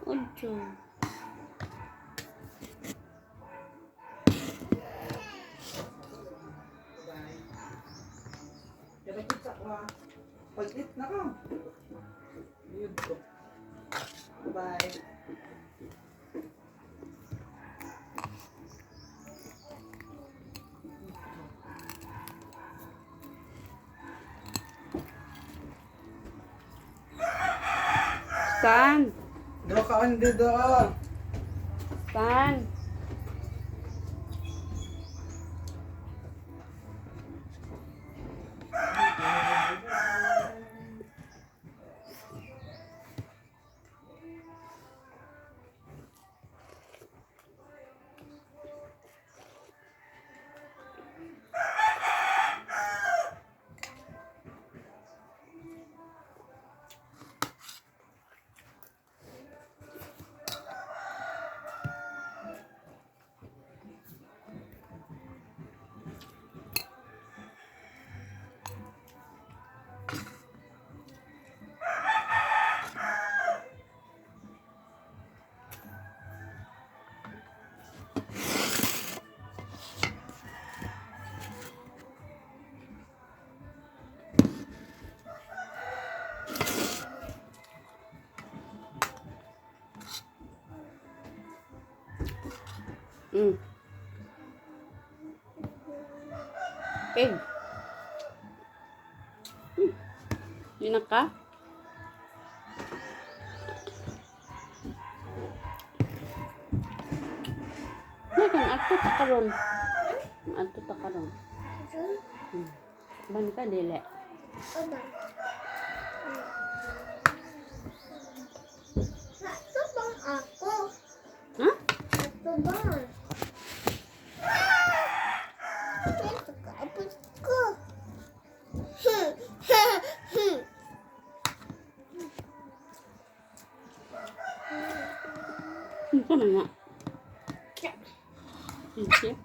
Ocho. Pag-eat na ka. Yun ko. Bye. Stan. Do ka hindi do. Stan. Pig. Yun ka? Nakan, ato ta karon. Ato ta karon. Ban ka dili. Ito bang ako? Ha? Ito bang? Ito kaapos ko. Ano ka na nga? Sige.